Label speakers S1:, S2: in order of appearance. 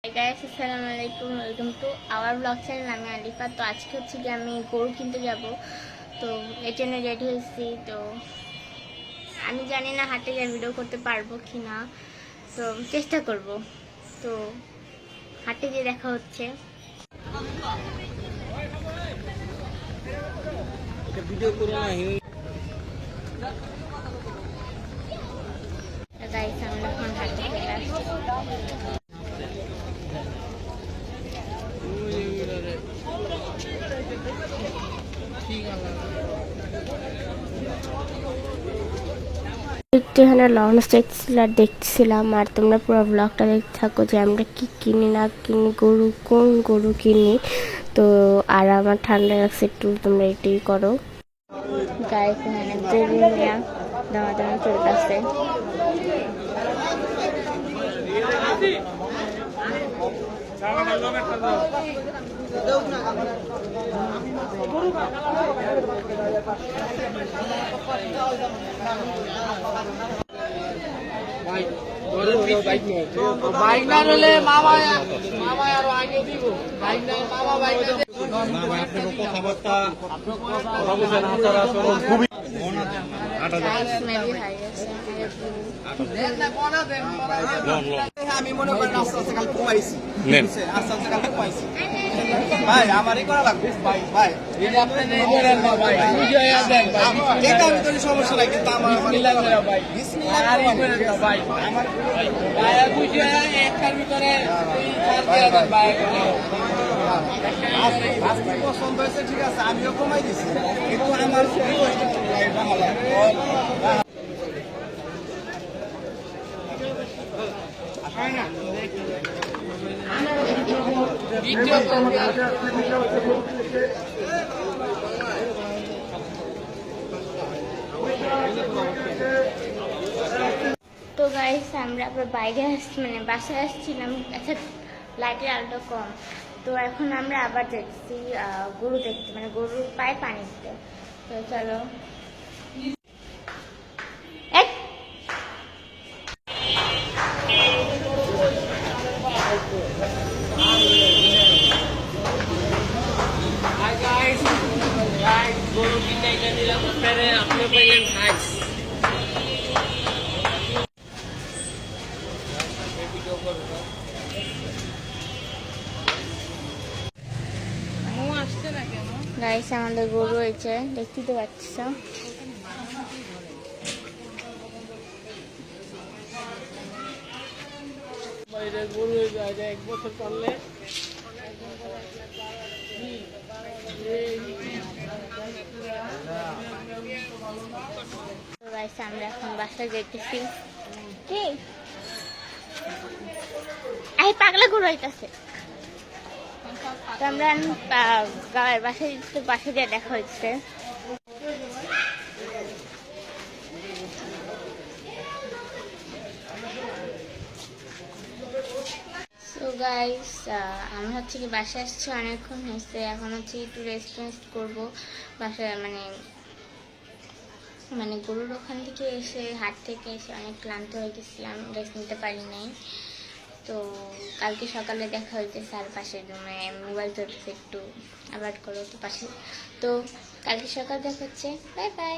S1: Hi guys, আসসালামু আলাইকুম, welcome to our blog channel. আমি আলিফা। তো আজকে হচ্ছে কি আমি গরু কিনতে যাব, তো এর জন্য রেডি হয়েছি। তো আমি জানি না হাটে গিয়ে ভিডিও করতে পারবো কি না, তো চেষ্টা করব। তো হাটে গিয়ে দেখা হচ্ছে। গাইস, আমরা এখন হাটে চলে আসছি। এখানে লঞ্চ দেখছিলাম, আর তোমরা পুরো ব্লগটা দেখতে থাকো যে আমরা কি কিনি না কিনি, কোন গরু কিনি। তো আর আমার ঠান্ডা লাগছে একটু, তোমরা এটাই করো। গাইস, এখানে গরু নিয়ে দামাদামি চলতেছে।
S2: বাইক না হলে মামা আরো আগে দিব। বাইক না মামা বাইক কথাবার্তা খুবই আমি মনে করেন আস্তে আস্তে কাল কমাইছি, আস্তে আস্তে কাল কমাইছি ভাই, আমারই করা লাগবে ভাই। ভাই এটা আমি তো সমস্যা নাই, কিন্তু আমার পছন্দ হয়েছে, ঠিক আছে, আমিও কমাই দিচ্ছি, কিন্তু আমার
S1: তো গাইস, আমরা আবার বাইরে আসছি, মানে বাসায় আসছিলাম। আচ্ছা, লাইটের আলোটা কম। তো এখন আমরা আবার যাচ্ছি গরু দেখতে, মানে গরুর পায়ে পানি দিতে। তো চলো।
S2: গরু কিনে দিলাম, আপনি পাইলেন হাইস।
S1: গাইস, আমাদের গরু হয়েছে, দেখতে তো পাচ্ছ।
S2: গরু এক বছর চললে
S1: আমরা এখন বাসায় যেতেছি। কি এই পাগলা গরু হইতাছে। তো আমরা বাসায় দিয়ে দেখা হচ্ছে। তো গাইস, আমরা হচ্ছে কি বাসায় আসছি, অনেকক্ষণ হয়েছে। এখন হচ্ছে একটু রেস্ট করবো বাসায়, মানে গরুর ওখান থেকে এসে, হাট থেকে এসে অনেক ক্লান্ত হয়ে গেছিলাম, রেস্ট নিতে পারি নাই। তো কালকে সকালে দেখা হয়েছে স্যার পাশের রুমে মোবাইল চলছে, একটু অ্যাভয়েড করো তো পাশে। তো কালকে সকাল দেখা হচ্ছে। Bye bye.